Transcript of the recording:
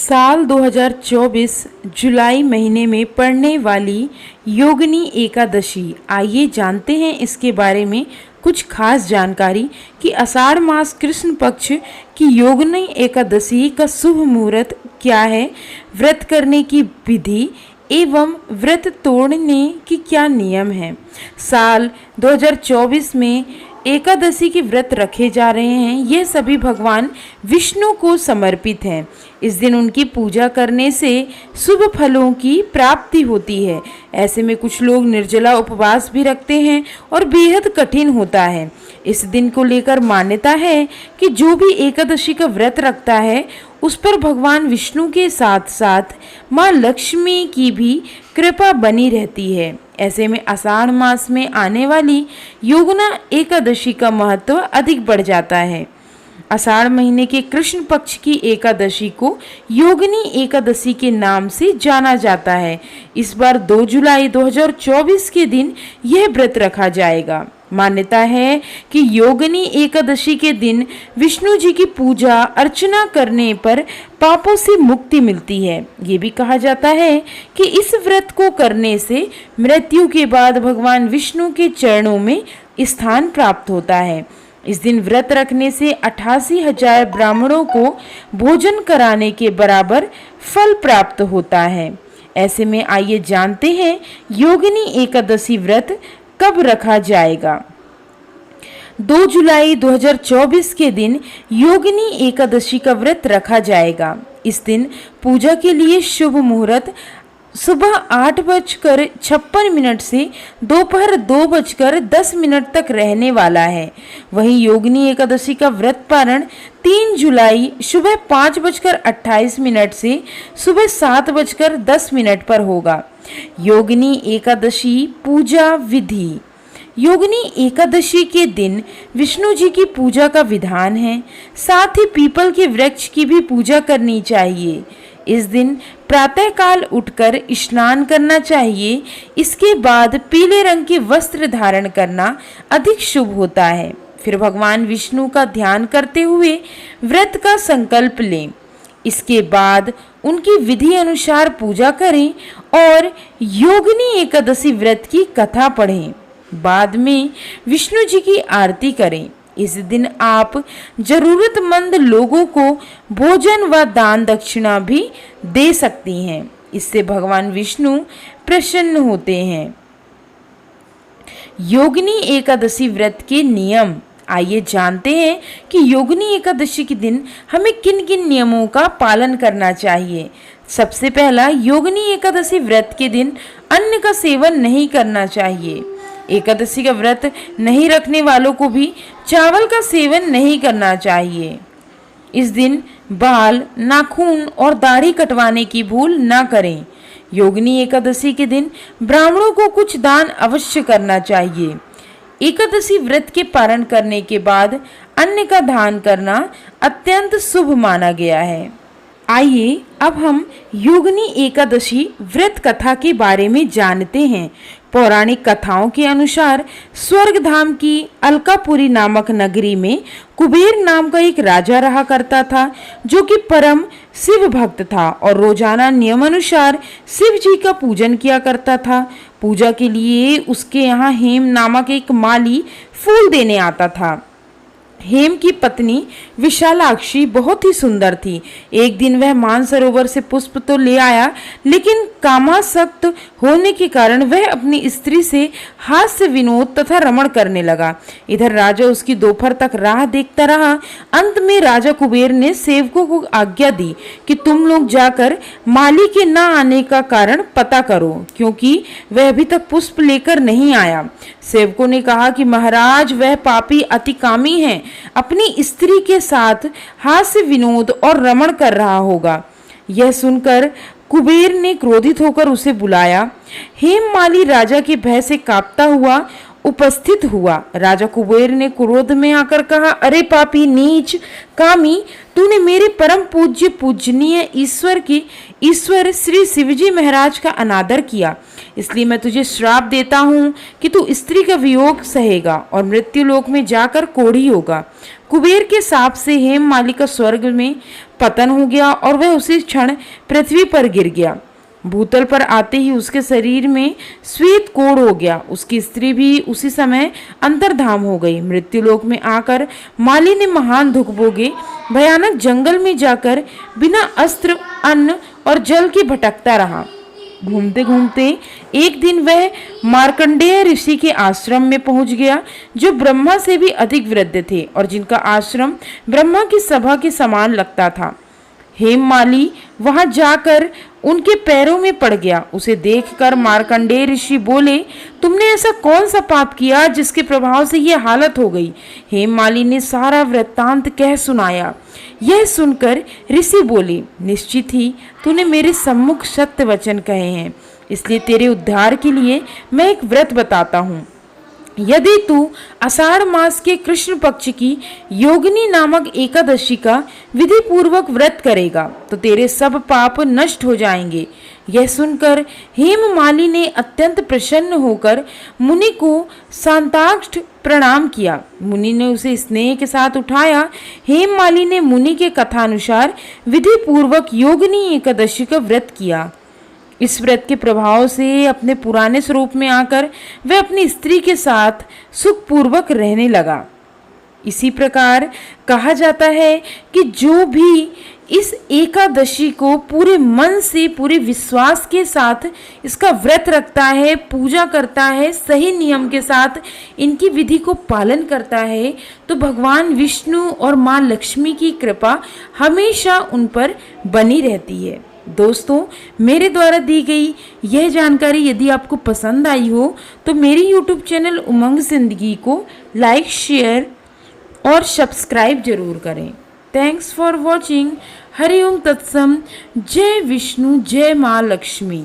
साल 2024 जुलाई महीने में पड़ने वाली योगिनी एकादशी, आइए जानते हैं इसके बारे में कुछ खास जानकारी कि आषाढ़ मास कृष्ण पक्ष की योगिनी एकादशी का शुभ मुहूर्त क्या है, व्रत करने की विधि एवं व्रत तोड़ने की क्या नियम है। साल 2024 में एकादशी के व्रत रखे जा रहे हैं। यह सभी भगवान विष्णु को समर्पित हैं। इस दिन उनकी पूजा करने से शुभ फलों की प्राप्ति होती है। ऐसे में कुछ लोग निर्जला उपवास भी रखते हैं और बेहद कठिन होता है। इस दिन को लेकर मान्यता है कि जो भी एकादशी का व्रत रखता है उस पर भगवान विष्णु के साथ साथ माँ लक्ष्मी की भी कृपा बनी रहती है। ऐसे में आषाढ़ मास में आने वाली योगिनी एकादशी का महत्व अधिक बढ़ जाता है। आषाढ़ महीने के कृष्ण पक्ष की एकादशी को योगिनी एकादशी के नाम से जाना जाता है। इस बार 2 जुलाई 2024 के दिन यह व्रत रखा जाएगा। मान्यता है कि योगिनी एकादशी के दिन विष्णु जी की पूजा अर्चना करने पर पापों से मुक्ति मिलती है। ये भी कहा जाता है कि इस व्रत को करने से मृत्यु के बाद भगवान विष्णु के चरणों में स्थान प्राप्त होता है। इस दिन व्रत रखने से 88,000 ब्राह्मणों को भोजन कराने के बराबर फल प्राप्त होता है। ऐसे में आइए जानते हैं योगिनी एकादशी व्रत कब रखा जाएगा। 2 जुलाई 2024 के दिन योगिनी एकादशी का व्रत रखा जाएगा। इस दिन पूजा के लिए शुभ मुहूर्त सुबह 8:56 से दोपहर 2:10 तक रहने वाला है। वहीं योगिनी एकादशी का व्रत पारण 3 जुलाई सुबह 5:28 से सुबह 7:10 पर होगा। योगिनी एकादशी पूजा विधि। योगिनी एकादशी के दिन विष्णु जी की पूजा का विधान है। साथ ही पीपल के वृक्ष की भी पूजा करनी चाहिए। इस दिन प्रातःकाल उठकर स्नान करना चाहिए। इसके बाद पीले रंग के वस्त्र धारण करना अधिक शुभ होता है। फिर भगवान विष्णु का ध्यान करते हुए व्रत का संकल्प लें। इसके बाद उनकी विधि अनुसार पूजा करें और योगिनी एकादशी व्रत की कथा पढ़ें। बाद में विष्णु जी की आरती करें। इस दिन आप जरूरतमंद लोगों को भोजन व दान दक्षिणा भी दे सकती हैं। इससे भगवान विष्णु प्रसन्न होते हैं। योगिनी एकादशी व्रत के नियम, आइए जानते हैं कि योगिनी एकादशी के दिन हमें किन किन नियमों का पालन करना चाहिए। सबसे पहला, योगिनी एकादशी व्रत के दिन अन्न का सेवन नहीं करना चाहिए। एकादशी का व्रत नहीं रखने वालों को भी चावल का सेवन नहीं करना चाहिए। इस दिन बाल, नाखून और दाढ़ी कटवाने की भूल न करें। योगिनी एकादशी के दिन ब्राह्मणों को कुछ दान अवश्य करना चाहिए। एकादशी व्रत के पारण करने के बाद अन्न का दान करना अत्यंत शुभ माना गया है। आइए अब हम योगिनी एकादशी व्रत कथा के बारे में जानते हैं। पौराणिक कथाओं के अनुसार स्वर्गधाम की अलकापुरी नामक नगरी में कुबेर नाम का एक राजा रहा करता था, जो कि परम शिव भक्त था और रोजाना नियमानुसार शिव जी का पूजन किया करता था। पूजा के लिए उसके यहाँ हेम नामक एक माली फूल देने आता था। हेम की पत्नी विशालाक्षी बहुत ही सुंदर थी। एक दिन वह मानसरोवर से पुष्प तो ले आया, लेकिन कामासक्त होने के कारण वह अपनी स्त्री से हास्य विनोद तथा रमण करने लगा। इधर राजा उसकी दोपहर तक राह देखता रहा। अंत में राजा कुबेर ने सेवकों को आज्ञा दी कि तुम लोग जाकर माली के न आने का कारण पता करो, क्योंकि वह अभी तक पुष्प लेकर नहीं आया। सेवकों ने कहा कि महाराज, वह पापी अतिकामी है, अपनी स्त्री के साथ हास्य विनोद और रमण कर रहा होगा। यह सुनकर कुबेर ने क्रोधित होकर उसे बुलाया। हेममाली राजा के भय से कांपता हुआ उपस्थित हुआ। राजा कुबेर ने क्रोध में आकर कहा, अरे पापी, नीच, कामी, तूने मेरे परम पूज्य पूजनीय ईश्वर श्री शिवजी महाराज का अनादर किया, इसलिए मैं तुझे श्राप देता हूँ कि तू स्त्री का वियोग सहेगा और मृत्यु लोक में जाकर कोढ़ी होगा। कुबेर के शाप से हेममाली का स्वर्ग में पतन हो गया और वह उसी क्षण पृथ्वी पर गिर गया। भूतल पर आते ही उसके शरीर में श्वेत कोढ़ हो गया। उसकी स्त्री भी उसी समय अंतर्धाम हो गई। मृत्युलोक में आकर माली ने महान दुख भोगे। भयानक जंगल में जाकर बिना अस्त्र, अन्न और जल के भटकता रहा। घूमते घूमते एक दिन वह मार्कंडेय ऋषि के आश्रम में पहुंच गया, जो ब्रह्मा से भी अधिक वृद्ध थे और जिनका आश्रम ब्रह्मा की सभा के समान लगता था। हेममाली वहां जाकर उनके पैरों में पड़ गया। उसे देखकर मार्कंडेय ऋषि बोले, तुमने ऐसा कौन सा पाप किया जिसके प्रभाव से यह हालत हो गई? हेममाली ने सारा वृत्तांत कह सुनाया। यह सुनकर ऋषि बोले, निश्चित ही तूने मेरे सम्मुख सत्य वचन कहे हैं, इसलिए तेरे उद्धार के लिए मैं एक व्रत बताता हूँ। यदि तू आषाढ़ मास के कृष्ण पक्ष की योगिनी नामक एकादशी का विधि पूर्वक व्रत करेगा तो तेरे सब पाप नष्ट हो जाएंगे। यह सुनकर हेममाली ने अत्यंत प्रसन्न होकर मुनि को शांताष्ट प्रणाम किया। मुनि ने उसे स्नेह के साथ उठाया। हेममाली ने मुनि के कथानुसार विधि पूर्वक योगिनी एकादशी का व्रत किया। इस व्रत के प्रभाव से अपने पुराने स्वरूप में आकर वह अपनी स्त्री के साथ सुखपूर्वक रहने लगा। इसी प्रकार कहा जाता है कि जो भी इस एकादशी को पूरे मन से, पूरे विश्वास के साथ इसका व्रत रखता है, पूजा करता है, सही नियम के साथ इनकी विधि को पालन करता है, तो भगवान विष्णु और माँ लक्ष्मी की कृपा हमेशा उन पर बनी रहती है। दोस्तों, मेरे द्वारा दी गई यह जानकारी यदि आपको पसंद आई हो तो मेरी YouTube चैनल उमंग जिंदगी को लाइक, शेयर और सब्सक्राइब जरूर करें। Thanks for watching. Hari Om तत्सम। जय विष्णु, जय माँ लक्ष्मी।